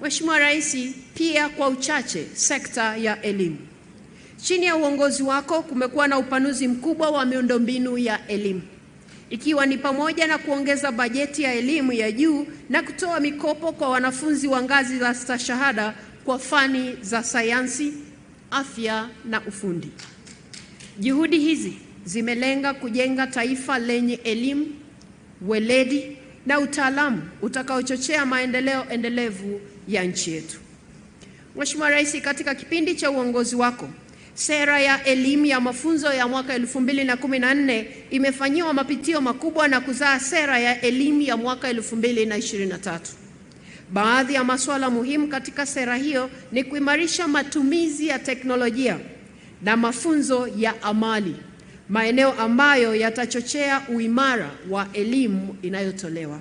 Mheshimiwa Rais, pia kwa uchache sekta ya elimu. Chini ya uongozi wako kumekuwa na upanuzi mkubwa wa miundombinu ya elimu, ikiwa ni pamoja na kuongeza bajeti ya elimu ya juu na kutoa mikopo kwa wanafunzi wa ngazi za stashahada kwa fani za sayansi, afya na ufundi. Juhudi hizi zimelenga kujenga taifa lenye elimu, weledi na utaalamu utakaochochea maendeleo endelevu ya nchi yetu. Mheshimiwa Rais, katika kipindi cha uongozi wako, sera ya elimu ya mafunzo ya mwaka 2014 imefanyiwa mapitio makubwa na kuzaa sera ya elimu ya mwaka 2023. Baadhi ya masuala muhimu katika sera hiyo ni kuimarisha matumizi ya teknolojia na mafunzo ya amali, maeneo ambayo yatachochea uimara wa elimu inayotolewa.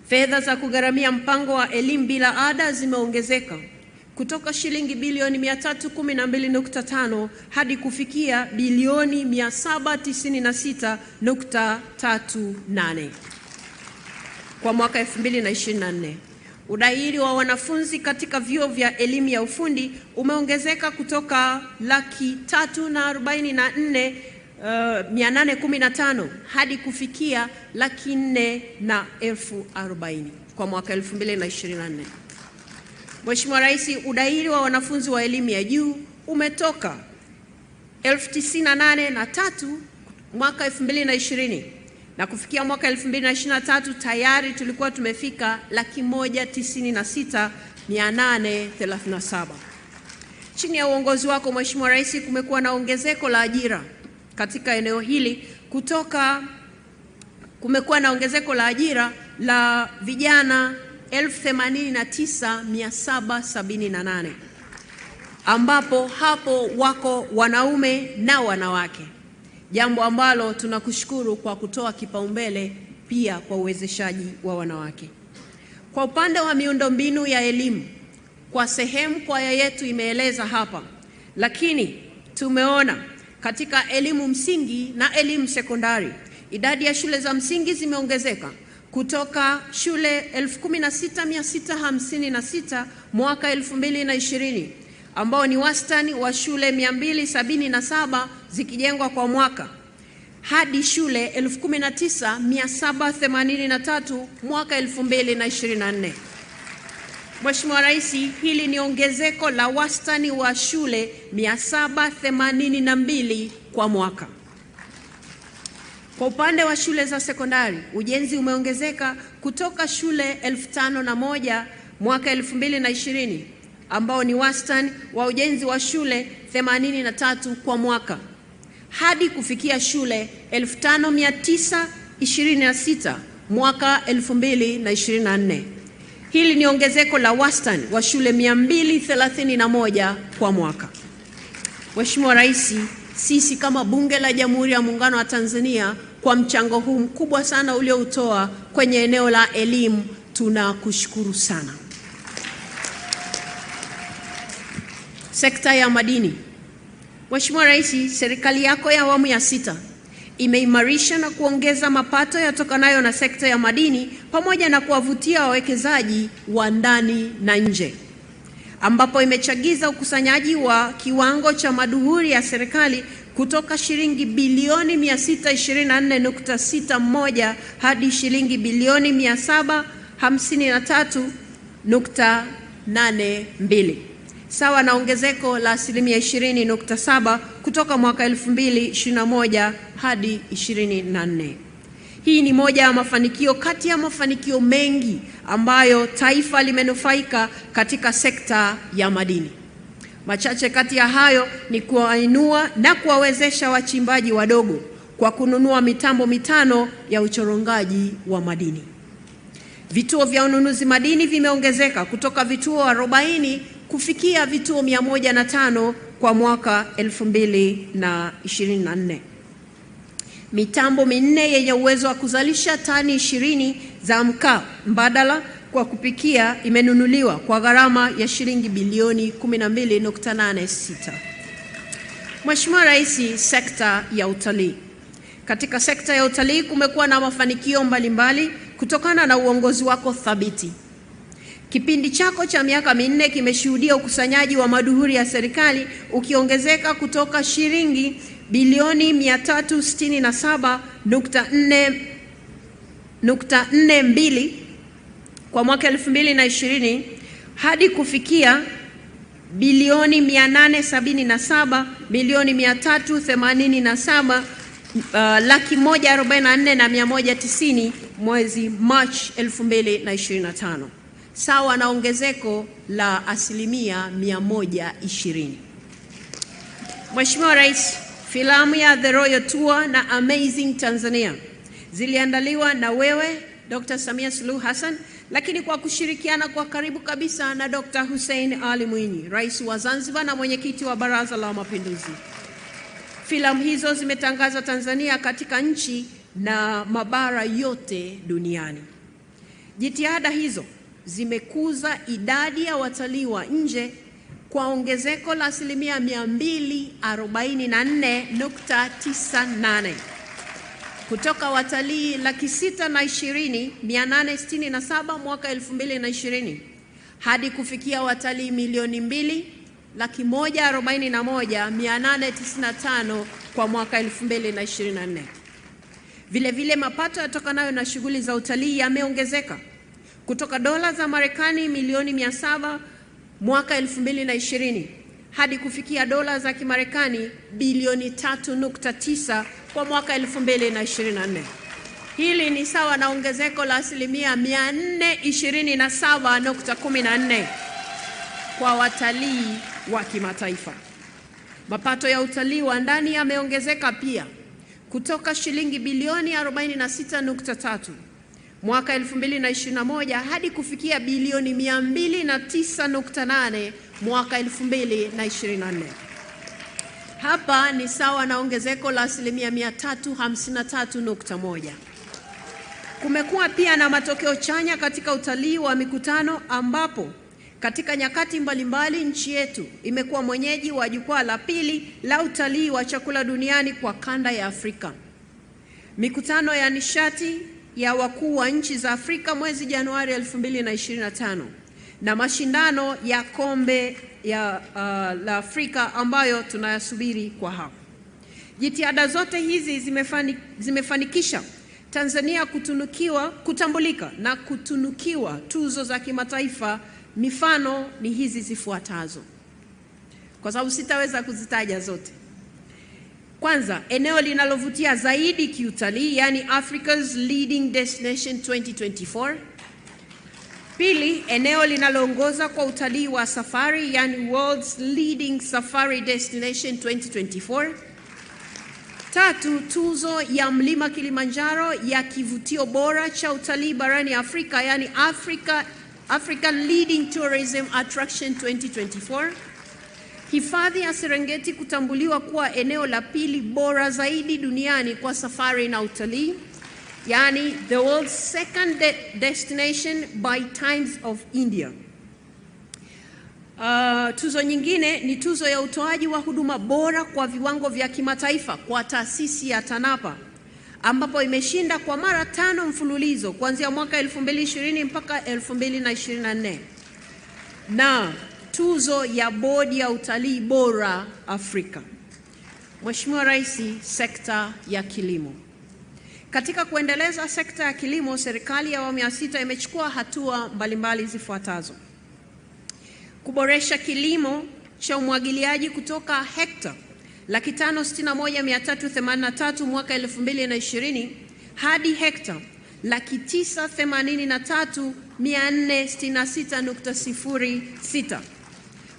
Fedha za kugharamia mpango wa elimu bila ada zimeongezeka kutoka shilingi bilioni 312.5 hadi kufikia bilioni 796.38 kwa mwaka 2024. Udahili wa wanafunzi katika vyuo vya elimu ya ufundi umeongezeka kutoka 344,815 hadi kufikia 400,040 kwa mwaka 2024. Mheshimiwa Rais, udahili wa wanafunzi wa elimu ya juu umetoka 98,003 mwaka 2020 na kufikia mwaka 2023 tayari tulikuwa tumefika 196,837. Chini ya uongozi wako Mheshimiwa Rais, kumekuwa na ongezeko la ajira katika eneo hili kumekuwa na ongezeko la ajira la vijana 89,778 ambapo hapo wako wanaume na wanawake, jambo ambalo tunakushukuru kwa kutoa kipaumbele pia kwa uwezeshaji wa wanawake. Kwa upande wa miundombinu ya elimu, kwa sehemu kwaya yetu imeeleza hapa, lakini tumeona katika elimu msingi na elimu sekondari idadi ya shule za msingi zimeongezeka kutoka shule 16,656 mwaka 2020 ambao ni wastani wa shule 277 zikijengwa kwa mwaka hadi shule 19,783 mwaka 2024. Mheshimiwa Rais, hili ni ongezeko la wastani wa shule 782 kwa mwaka. Kwa upande wa shule za sekondari, ujenzi umeongezeka kutoka shule 5,001 mwaka 2020 ambao ni wastani wa ujenzi wa shule 83 kwa mwaka hadi kufikia shule 5,926 mwaka 2024. Hili ni ongezeko la wastani wa shule 231 kwa mwaka. Mheshimiwa Rais, sisi kama Bunge la Jamhuri ya Muungano wa Tanzania kwa mchango huu mkubwa sana ulioutoa kwenye eneo la elimu tunakushukuru sana. Sekta ya madini. Mheshimiwa Rais, serikali yako ya awamu ya 6 imeimarisha na kuongeza mapato yatokanayo na sekta ya madini pamoja na kuwavutia wawekezaji wa ndani na nje, ambapo imechagiza ukusanyaji wa kiwango cha maduhuri ya serikali kutoka shilingi bilioni 624.61 hadi shilingi bilioni 753.82, sawa na ongezeko la 20.7 kutoka mwaka 2021 hadi 24. Hii ni moja ya mafanikio kati ya mafanikio mengi ambayo taifa limenufaika katika sekta ya madini. Machache kati ya hayo ni kuwainua na kuwawezesha wachimbaji wadogo kwa kununua mitambo 5 ya uchorongaji wa madini. Vituo vya ununuzi madini vimeongezeka kutoka vituo 40 kufikia vituo 105 kwa mwaka 2024. Mitambo 4 yenye uwezo wa kuzalisha tani 20 za mkaa mbadala kwa kupikia imenunuliwa kwa gharama ya shilingi bilioni 12.86. Mheshimiwa Rais, sekta ya utalii. Katika sekta ya utalii kumekuwa na mafanikio mbalimbali kutokana na uongozi wako thabiti. Kipindi chako cha miaka minne kimeshuhudia ukusanyaji wa maduhuri ya serikali ukiongezeka kutoka shilingi bilioni 367.42 kwa mwaka 2020 hadi kufikia bilioni 877,387,144,190 mwezi March 2025, sawa na ongezeko la asilimia 120. Mheshimiwa Rais, filamu ya The Royal Tour na Amazing Tanzania ziliandaliwa na wewe Dr. Samia Suluhu Hassan, lakini kwa kushirikiana kwa karibu kabisa na Dr. Hussein Ali Mwinyi, Rais wa Zanzibar na mwenyekiti wa Baraza la Mapinduzi. Filamu hizo zimetangaza Tanzania katika nchi na mabara yote duniani. Jitihada hizo zimekuza idadi ya watalii wa nje kwa ongezeko la asilimia 244.98 kutoka watalii 620,867 mwaka 2020 hadi kufikia watalii milioni 2,141,895 kwa mwaka 2024. Vile mapato yatokanayo na shughuli za utalii yameongezeka kutoka dola za Marekani milioni 700 mwaka 2020 hadi kufikia dola za Kimarekani bilioni 3.9 kwa mwaka 2024. Hili ni sawa na ongezeko la asilimia 427.14 kwa watalii wa kimataifa. Mapato ya utalii wa ndani yameongezeka pia kutoka shilingi bilioni 46.3 mwaka 2021 hadi kufikia bilioni 209.8 mwaka 2024. Hapa ni sawa na ongezeko la asilimia 353.1. Kumekuwa pia na matokeo chanya katika utalii wa mikutano, ambapo katika nyakati mbalimbali nchi yetu imekuwa mwenyeji wa jukwaa la pili la utalii wa chakula duniani kwa kanda ya Afrika. Mikutano ya nishati ya wakuu wa nchi za Afrika mwezi Januari 2025 na mashindano ya kombe la Afrika ambayo tunayasubiri kwa hamu. Jitihada zote hizi zimefanikisha Tanzania kutambulika na kutunukiwa tuzo za kimataifa. Mifano ni hizi zifuatazo, kwa sababu sitaweza kuzitaja zote. Kwanza, eneo linalovutia zaidi kiutalii, yani Africa's Leading Destination 2024. Pili, eneo linaloongoza kwa utalii wa safari, yani World's Leading Safari Destination 2024. Tatu, tuzo ya Mlima Kilimanjaro ya kivutio bora cha utalii barani Afrika, yani African Leading Tourism Attraction 2024. Hifadhi ya Serengeti kutambuliwa kuwa eneo la pili bora zaidi duniani kwa safari na utalii, yani the world's second destination by Times of India. Tuzo nyingine ni tuzo ya utoaji wa huduma bora kwa viwango vya kimataifa kwa taasisi ya TANAPA, ambapo imeshinda kwa mara 5 mfululizo kuanzia mwaka 2020 mpaka 2024. Na tuzo ya bodi ya utalii bora Afrika. Mheshimiwa Rais, sekta ya kilimo. Katika kuendeleza sekta ya kilimo, serikali ya awamu ya 6 imechukua hatua mbalimbali zifuatazo: kuboresha kilimo cha umwagiliaji kutoka hekta 561,383 mwaka 2020 hadi hekta 983,466.06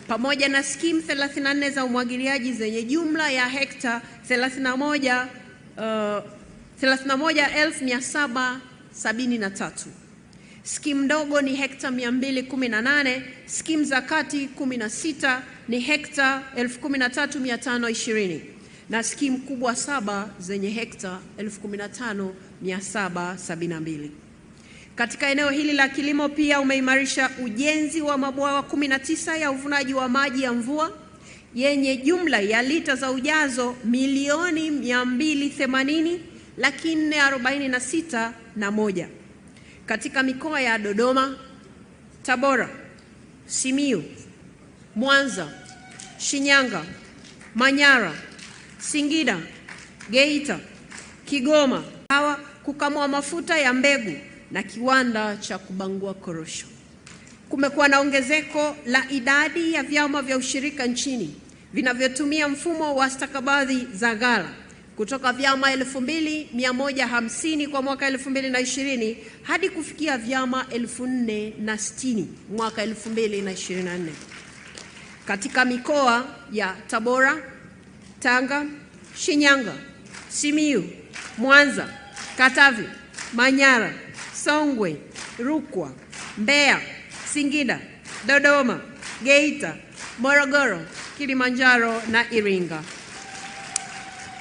pamoja na skimu 34 za umwagiliaji zenye jumla ya hekta 31,773. Skimu ndogo ni hekta 218, skimu za kati 16 ni hekta 13,520 na skimu kubwa 7 zenye hekta 15,772. Katika eneo hili la kilimo pia umeimarisha ujenzi wa mabwawa 19 ya uvunaji wa maji ya mvua yenye jumla ya lita za ujazo milioni 280,446,100 katika mikoa ya Dodoma, Tabora, Simiyu, Mwanza, Shinyanga, Manyara, Singida, Geita, Kigoma kukamua mafuta ya mbegu na kiwanda cha kubangua korosho. Kumekuwa na ongezeko la idadi ya vyama vya ushirika nchini vinavyotumia mfumo wa stakabadhi za ghala kutoka vyama 2150 kwa mwaka 2020 hadi kufikia vyama 4060 mwaka 2024. Katika mikoa ya Tabora, Tanga, Shinyanga, Simiyu, Mwanza, Katavi, Manyara, Songwe, Rukwa, Mbeya, Singida, Dodoma, Geita, Morogoro, Kilimanjaro na Iringa.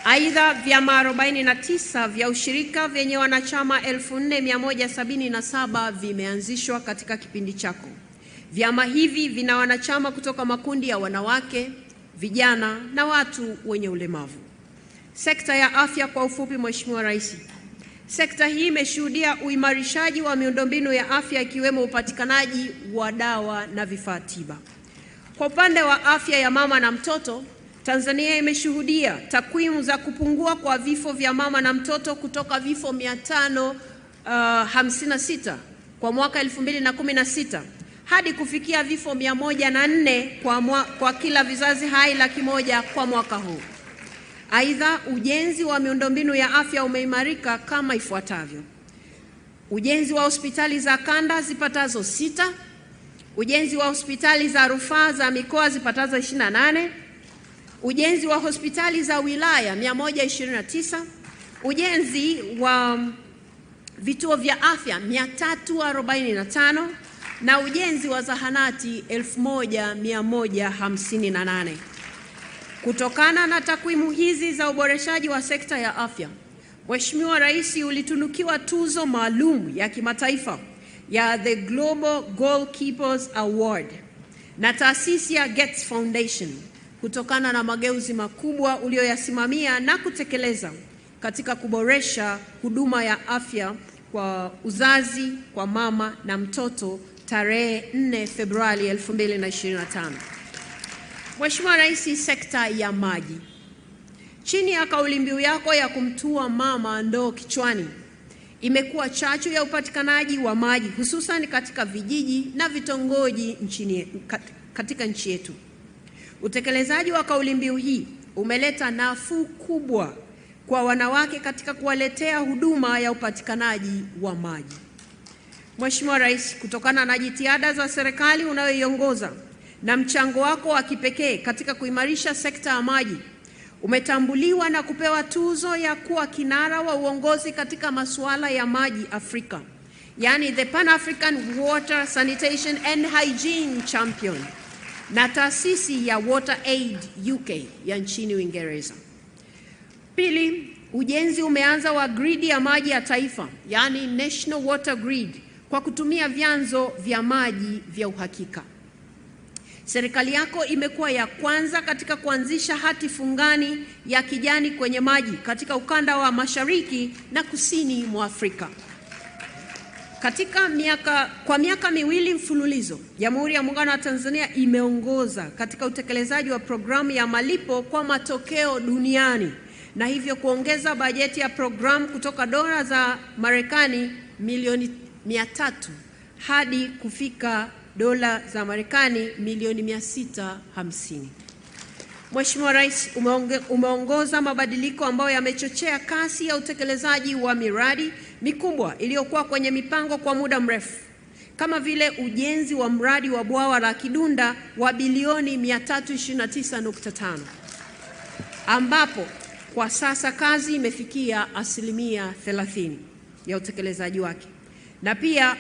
Aidha, vyama 49 vya ushirika vyenye wanachama 4177 vimeanzishwa katika kipindi chako. Vyama hivi vina wanachama kutoka makundi ya wanawake, vijana na watu wenye ulemavu. Sekta ya afya kwa ufupi, Mheshimiwa Rais. Sekta hii imeshuhudia uimarishaji wa miundombinu ya afya ikiwemo upatikanaji wa dawa na vifaa tiba. Kwa upande wa afya ya mama na mtoto, Tanzania imeshuhudia takwimu za kupungua kwa vifo vya mama na mtoto kutoka vifo 556 kwa mwaka 2016 hadi kufikia vifo 104 kwa kila vizazi hai 100,000 kwa mwaka huu. Aidha, ujenzi wa miundombinu ya afya umeimarika kama ifuatavyo: ujenzi wa hospitali za kanda zipatazo 6, ujenzi wa hospitali za rufaa za mikoa zipatazo 28, ujenzi wa hospitali za wilaya 129, ujenzi wa vituo vya afya 345 na ujenzi wa zahanati 1158. Kutokana na takwimu hizi za uboreshaji wa sekta ya afya, Mheshimiwa Rais ulitunukiwa tuzo maalum ya kimataifa ya The Global Goalkeepers Award na taasisi ya Gates Foundation kutokana na mageuzi makubwa ulioyasimamia na kutekeleza katika kuboresha huduma ya afya kwa uzazi kwa mama na mtoto tarehe 4 Februari 2025. Mheshimiwa Rais, sekta ya maji. Chini ya kauli mbiu yako ya kumtua mama ndoo kichwani, imekuwa chachu ya upatikanaji wa maji hususan katika vijiji na vitongoji katika nchi yetu. Utekelezaji wa kauli mbiu hii umeleta nafuu kubwa kwa wanawake katika kuwaletea huduma ya upatikanaji wa maji. Mheshimiwa Rais, kutokana na jitihada za serikali unayoiongoza na mchango wako wa kipekee katika kuimarisha sekta ya maji, umetambuliwa na kupewa tuzo ya kuwa kinara wa uongozi katika masuala ya maji Afrika, yani the Pan African Water Sanitation and Hygiene Champion na taasisi ya WaterAid UK ya nchini Uingereza. Pili, ujenzi umeanza wa gridi ya maji ya taifa, yani National Water Grid, kwa kutumia vyanzo vya maji vya uhakika. Serikali yako imekuwa ya kwanza katika kuanzisha hati fungani ya kijani kwenye maji katika ukanda wa Mashariki na Kusini mwa Afrika. Kwa miaka miwili mfululizo, Jamhuri ya Muungano wa Tanzania imeongoza katika utekelezaji wa programu ya malipo kwa matokeo duniani na hivyo kuongeza bajeti ya programu kutoka dola za Marekani milioni 300 hadi kufika dola za Marekani milioni 650. Mheshimiwa Rais, umeongoza mabadiliko ambayo yamechochea kasi ya utekelezaji wa miradi mikubwa iliyokuwa kwenye mipango kwa muda mrefu, kama vile ujenzi wa mradi wa bwawa la Kidunda wa bilioni 329.5 ambapo kwa sasa kazi imefikia 30% ya utekelezaji wake, na pia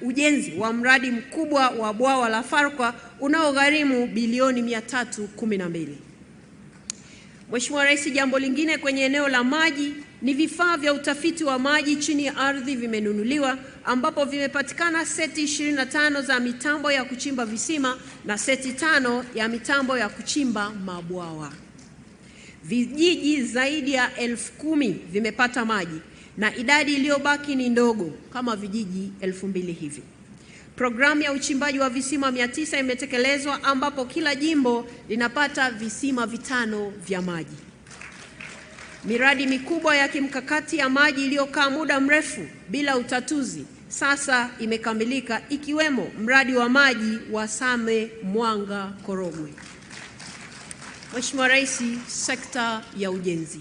ujenzi wa mradi mkubwa wa bwawa la Farkwa unaogharimu bilioni 312. Mheshimiwa Rais, jambo lingine kwenye eneo la maji ni vifaa vya utafiti wa maji chini ya ardhi vimenunuliwa, ambapo vimepatikana seti 25 za mitambo ya kuchimba visima na seti 5 ya mitambo ya kuchimba mabwawa. Vijiji zaidi ya 10,000 vimepata maji na idadi iliyobaki ni ndogo kama vijiji 2,000 hivi. Programu ya uchimbaji wa visima 900 imetekelezwa ambapo kila jimbo linapata visima 5 vya maji. Miradi mikubwa ya kimkakati ya maji iliyokaa muda mrefu bila utatuzi sasa imekamilika, ikiwemo mradi wa maji wa Same Mwanga Korogwe. Mheshimiwa Rais, sekta ya ujenzi.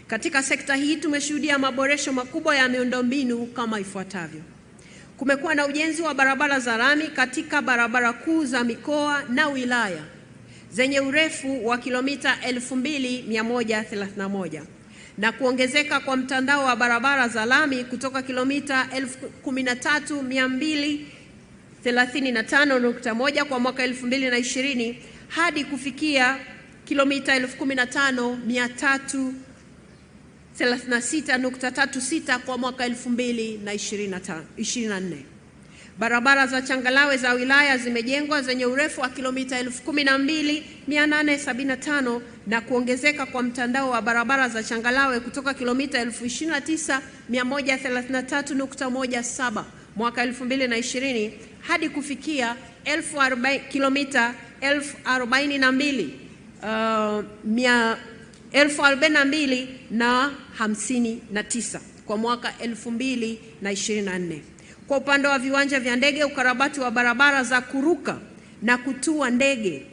Katika sekta hii tumeshuhudia maboresho makubwa ya miundombinu kama ifuatavyo. Kumekuwa na ujenzi wa barabara za lami katika barabara kuu za mikoa na wilaya zenye urefu wa kilomita 2131 na kuongezeka kwa mtandao wa barabara za lami kutoka kilomita 13,235.1 kwa mwaka 2020 hadi kufikia kilomita 15,336.36 kwa mwaka 2024. Barabara za changalawe za wilaya zimejengwa zenye urefu wa kilomita 12,875 na kuongezeka kwa mtandao wa barabara za changalawe kutoka kilomita 29,133.17 mwaka 2020 hadi kufikia kilomita 42,059 kwa mwaka 2024. Kwa upande wa viwanja vya ndege, ukarabati wa barabara za kuruka na kutua ndege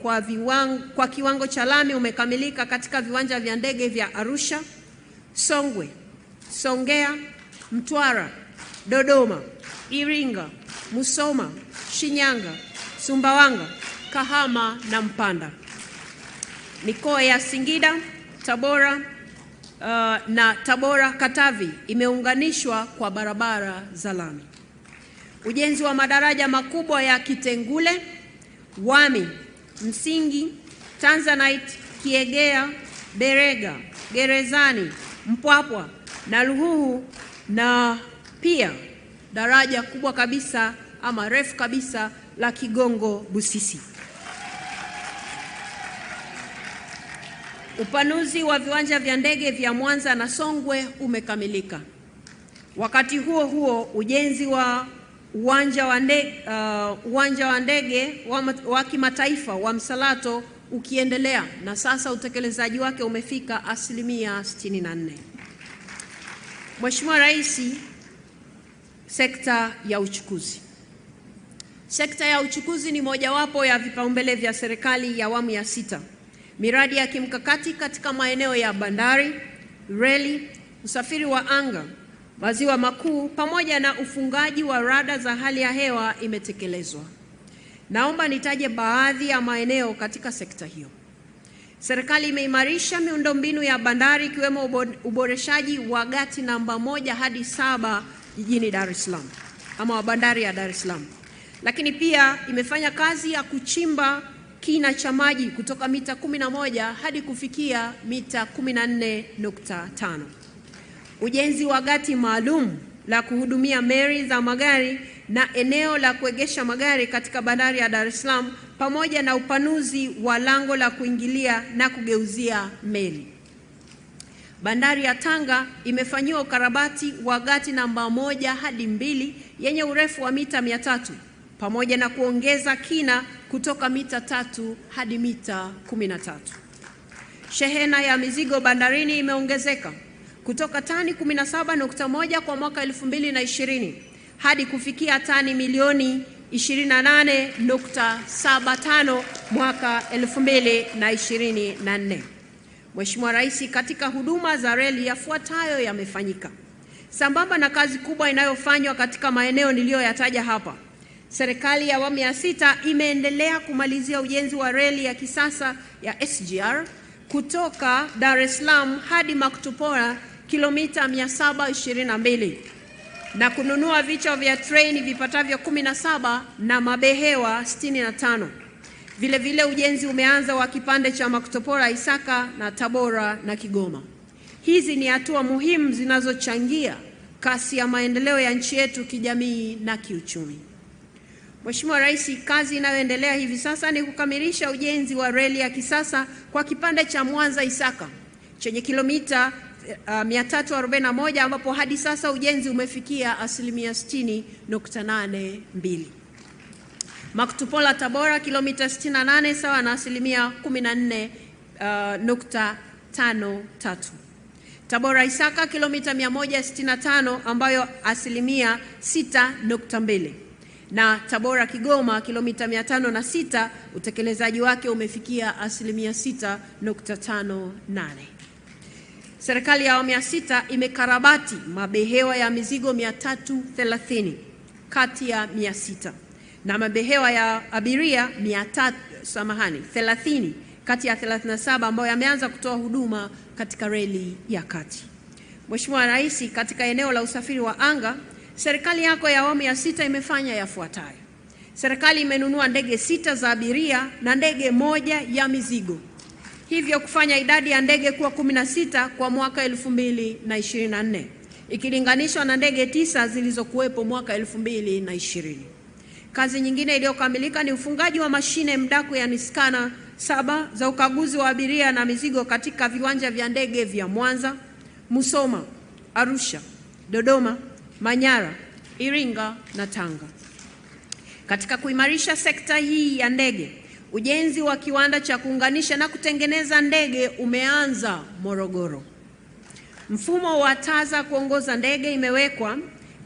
kwa kiwango cha lami umekamilika katika viwanja vya ndege vya Arusha, Songwe, Songea, Mtwara, Dodoma, Iringa, Musoma, Shinyanga, Sumbawanga, Kahama na Mpanda. Mikoa ya Singida, Tabora na Tabora Katavi imeunganishwa kwa barabara za lami. Ujenzi wa madaraja makubwa ya Kitengule, Wami, Msingi, Tanzanite, Kiegea, Berega, Gerezani, Mpwapwa na Ruhuhu, na pia daraja kubwa kabisa ama refu kabisa la Kigongo Busisi. Upanuzi wa viwanja vya ndege vya Mwanza na Songwe umekamilika. Wakati huo huo, ujenzi wa uwanja wa ndege wa kimataifa wa Msalato ukiendelea na sasa utekelezaji wake umefika 64%. Mheshimiwa Rais, sekta ya uchukuzi. Sekta ya uchukuzi ni mojawapo ya vipaumbele vya serikali ya awamu ya 6. Miradi ya kimkakati katika maeneo ya bandari, reli, usafiri wa anga, maziwa makuu pamoja na ufungaji wa rada za hali ya hewa imetekelezwa. Naomba nitaje baadhi ya maeneo katika sekta hiyo. Serikali imeimarisha miundombinu ya bandari ikiwemo uboreshaji wa gati namba 1 hadi 7 jijini Dar es Salaam ama wa bandari ya Dar es Salaam. Lakini pia imefanya kazi ya kuchimba kina cha maji kutoka mita 11 hadi kufikia mita 14.5. Ujenzi wa gati maalum la kuhudumia meli za magari na eneo la kuegesha magari katika bandari ya Dar es Salaam pamoja na upanuzi wa lango la kuingilia na kugeuzia meli. Bandari ya Tanga imefanyiwa ukarabati wa gati namba 1 hadi 2 yenye urefu wa mita 300 pamoja na kuongeza kina kutoka mita 3 hadi mita 13. Shehena ya mizigo bandarini imeongezeka kutoka tani 17.1 kwa mwaka 2020 hadi kufikia tani milioni 28.75 mwaka 2024. Mheshimiwa Rais, katika huduma za reli yafuatayo yamefanyika. Sambamba na kazi kubwa inayofanywa katika maeneo niliyoyataja hapa, serikali ya awamu ya 6 imeendelea kumalizia ujenzi wa reli ya kisasa ya SGR kutoka Dar es Salaam hadi Makutupora kilomita 722 na kununua vichwa vya treni vipatavyo 17 na mabehewa 65. Vile vile ujenzi umeanza wa kipande cha Makutupora Isaka na Tabora na Kigoma. Hizi ni hatua muhimu zinazochangia kasi ya maendeleo ya nchi yetu kijamii na kiuchumi. Mheshimiwa Rais, kazi inayoendelea hivi sasa ni kukamilisha ujenzi wa reli ya kisasa kwa kipande cha Mwanza Isaka chenye kilomita 341 ambapo hadi sasa ujenzi umefikia 60.82%. Makutupora Tabora kilomita 68 sawa na asilimia 14.53. Tabora Isaka kilomita 165 ambayo asilimia 6.2. Na Tabora Kigoma kilomita 506 utekelezaji wake umefikia asilimia 6.58. Serikali ya awamu ya 6 imekarabati mabehewa ya mizigo 330 kati ya 600 na mabehewa ya abiria 30 kati ya 37 ambayo yameanza kutoa huduma katika reli ya kati. Mheshimiwa Rais, katika eneo la usafiri wa anga, serikali yako ya awamu ya 6 imefanya yafuatayo. Serikali imenunua ndege 6 za abiria na ndege 1 ya mizigo, hivyo kufanya idadi ya ndege kuwa 16 kwa mwaka 2024 ikilinganishwa na ndege 9 zilizokuwepo mwaka 2020. Kazi nyingine iliyokamilika ni ufungaji wa mashine mdaku ya Niskana 7 za ukaguzi wa abiria na mizigo katika viwanja vya ndege vya Mwanza, Musoma, Arusha, Dodoma, Manyara, Iringa na Tanga. Katika kuimarisha sekta hii ya ndege, ujenzi wa kiwanda cha kuunganisha na kutengeneza ndege umeanza Morogoro. Mfumo wa taa za kuongoza ndege imewekwa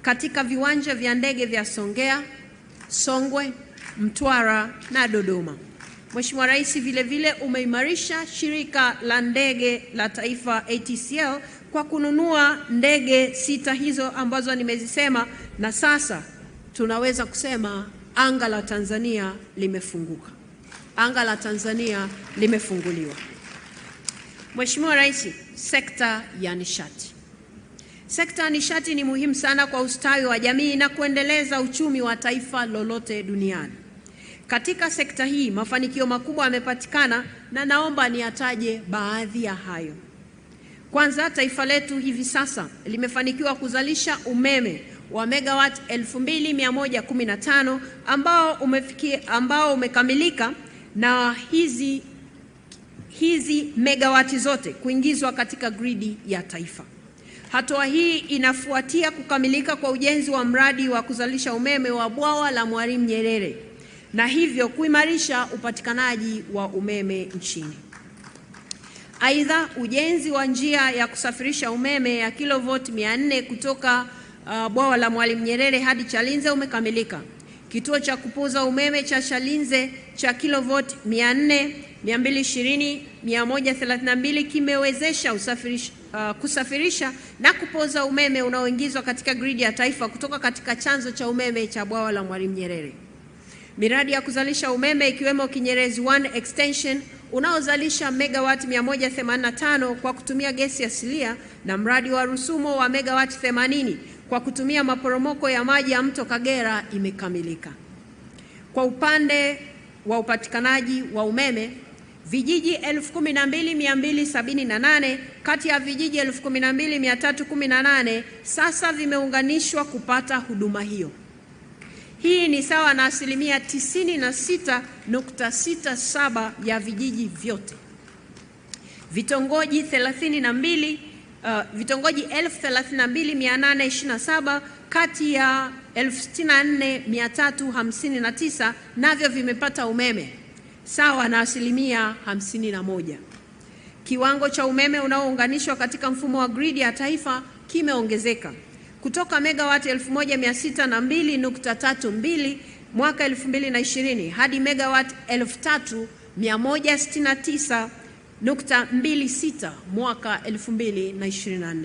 katika viwanja vya ndege vya Songea, Songwe, Mtwara na Dodoma. Mheshimiwa Rais, vile vile umeimarisha shirika la ndege la taifa ATCL kwa kununua ndege 6 hizo ambazo nimezisema, na sasa tunaweza kusema anga la Tanzania limefunguka. Anga la Tanzania limefunguliwa. Mheshimiwa Rais, sekta ya nishati. Sekta ya nishati ni muhimu sana kwa ustawi wa jamii na kuendeleza uchumi wa taifa lolote duniani. Katika sekta hii mafanikio makubwa yamepatikana na naomba niataje baadhi ya hayo. Kwanza, taifa letu hivi sasa limefanikiwa kuzalisha umeme wa megawatt 2115 ambao umekamilika, na hizi megawati zote kuingizwa katika gridi ya taifa. Hatua hii inafuatia kukamilika kwa ujenzi wa mradi wa kuzalisha umeme wa bwawa la Mwalimu Nyerere na hivyo kuimarisha upatikanaji wa umeme nchini. Aidha, ujenzi wa njia ya kusafirisha umeme ya kilovoti 400 kutoka bwawa la Mwalimu Nyerere hadi Chalinze umekamilika. Kituo cha kupoza umeme cha Chalinze cha kilovoti 400, 220, 132 kimewezesha kusafirisha na kupoza umeme unaoingizwa katika gridi ya taifa kutoka katika chanzo cha umeme cha bwawa la Mwalimu Nyerere. Miradi ya kuzalisha umeme ikiwemo Kinyerezi 1 extension unaozalisha megawati 185 kwa kutumia gesi asilia na mradi wa Rusumo wa megawati 80 kwa kutumia maporomoko ya maji ya mto Kagera imekamilika. Kwa upande wa upatikanaji wa umeme, vijiji 12278 kati ya vijiji 12318 sasa vimeunganishwa kupata huduma hiyo. Hii ni sawa na asilimia 96.67 ya vijiji vyote. Vitongoji 32,827 kati ya 64,359 navyo vimepata umeme sawa na asilimia 51. Kiwango cha umeme unaounganishwa katika mfumo wa gridi ya taifa kimeongezeka kutoka megawati 1602.32 mwaka 2020 hadi megawati 3169.26 mwaka 2024.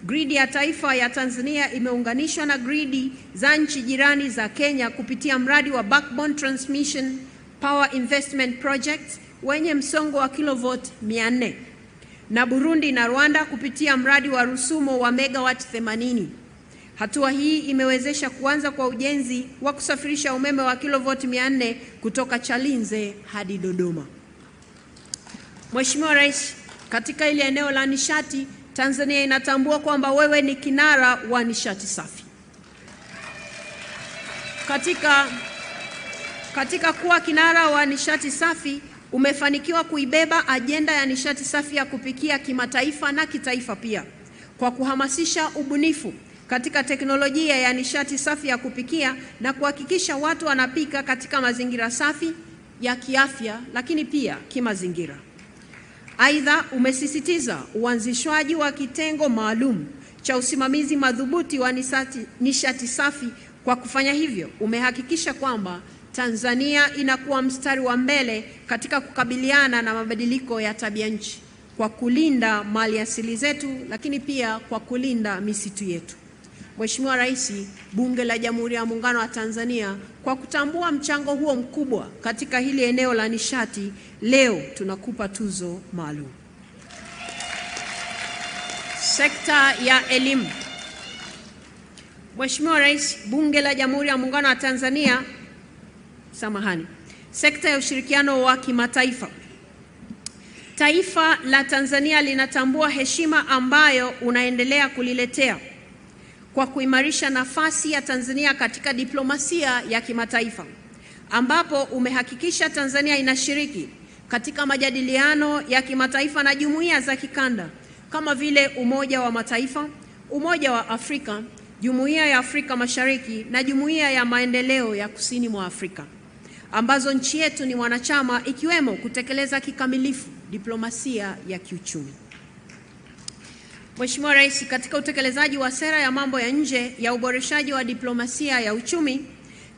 Gridi ya taifa ya Tanzania imeunganishwa na gridi za nchi jirani za Kenya kupitia mradi wa Backbone Transmission Power Investment Project wenye msongo wa kilovoti 400 na Burundi na Rwanda kupitia mradi wa Rusumo wa megawati 80. Hatua hii imewezesha kuanza kwa ujenzi wa kusafirisha umeme wa kilovoti 400 kutoka Chalinze hadi Dodoma. Mheshimiwa Rais, katika ile eneo la nishati, Tanzania inatambua kwamba wewe ni kinara wa nishati safi. Katika kuwa kinara wa nishati safi, umefanikiwa kuibeba ajenda ya nishati safi ya kupikia kimataifa na kitaifa pia kwa kuhamasisha ubunifu katika teknolojia ya nishati safi ya kupikia na kuhakikisha watu wanapika katika mazingira safi ya kiafya lakini pia kimazingira. Aidha, umesisitiza uanzishwaji wa kitengo maalum cha usimamizi madhubuti wa nishati safi. Kwa kufanya hivyo, umehakikisha kwamba Tanzania inakuwa mstari wa mbele katika kukabiliana na mabadiliko ya tabia nchi kwa kulinda maliasili zetu lakini pia kwa kulinda misitu yetu. Mheshimiwa Rais, Bunge la Jamhuri ya Muungano wa Tanzania, kwa kutambua mchango huo mkubwa katika hili eneo la nishati, leo tunakupa tuzo maalum. Sekta ya elimu. Mheshimiwa Rais, Bunge la Jamhuri ya Muungano wa Tanzania, sekta ya ushirikiano wa kimataifa. Taifa la Tanzania linatambua heshima ambayo unaendelea kuliletea kwa kuimarisha nafasi ya Tanzania katika diplomasia ya kimataifa, ambapo umehakikisha Tanzania inashiriki katika majadiliano ya kimataifa na jumuiya za kikanda kama vile Umoja wa Mataifa, Umoja wa Afrika, Jumuiya ya Afrika Mashariki na Jumuiya ya Maendeleo ya Kusini mwa Afrika, ambazo nchi yetu ni wanachama, ikiwemo kutekeleza kikamilifu diplomasia ya kiuchumi. Mheshimiwa Rais, katika utekelezaji wa sera ya mambo ya nje ya uboreshaji wa diplomasia ya uchumi,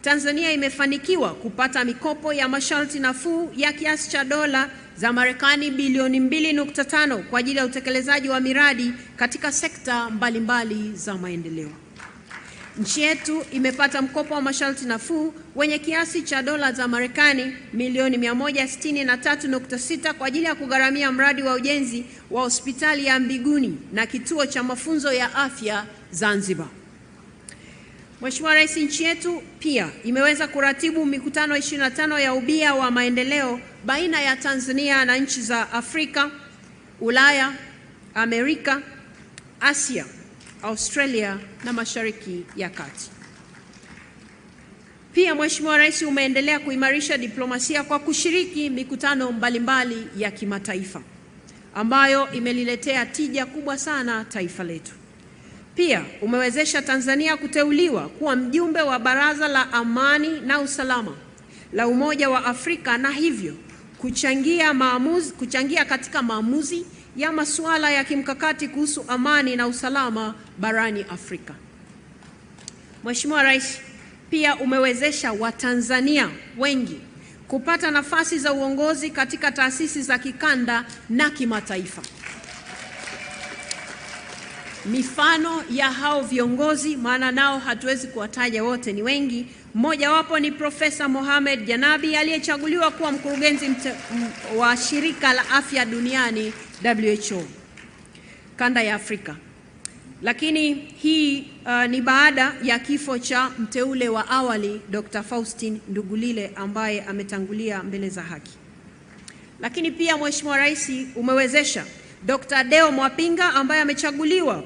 Tanzania imefanikiwa kupata mikopo ya masharti nafuu ya kiasi cha dola za Marekani bilioni 2.5 kwa ajili ya utekelezaji wa miradi katika sekta mbalimbali za maendeleo. Nchi yetu imepata mkopo wa masharti nafuu wenye kiasi cha dola za Marekani milioni 163.6 kwa ajili ya kugharamia mradi wa ujenzi wa hospitali ya Mbiguni na kituo cha mafunzo ya afya Zanzibar. Mheshimiwa Rais, nchi yetu pia imeweza kuratibu mikutano 25 ya ubia wa maendeleo baina ya Tanzania na nchi za Afrika, Ulaya, Amerika, Asia, Australia na Mashariki ya Kati. Pia Mheshimiwa Rais, umeendelea kuimarisha diplomasia kwa kushiriki mikutano mbalimbali ya kimataifa ambayo imeliletea tija kubwa sana taifa letu. Pia umewezesha Tanzania kuteuliwa kuwa mjumbe wa Baraza la Amani na Usalama la Umoja wa Afrika na hivyo kuchangia katika maamuzi ya masuala ya kimkakati kuhusu amani na usalama barani Afrika. Mheshimiwa Rais, pia umewezesha Watanzania wengi kupata nafasi za uongozi katika taasisi za kikanda na kimataifa. Mifano ya hao viongozi, maana nao hatuwezi kuwataja wote, ni wengi. Mmoja wapo ni Profesa Mohamed Janabi aliyechaguliwa kuwa mkurugenzi wa Shirika la Afya Duniani WHO kanda ya Afrika. Lakini hii ni baada ya kifo cha mteule wa awali Dr. Faustin Ndugulile ambaye ametangulia mbele za haki. Lakini pia Mheshimiwa Rais, umewezesha Dr. Deo Mwapinga ambaye amechaguliwa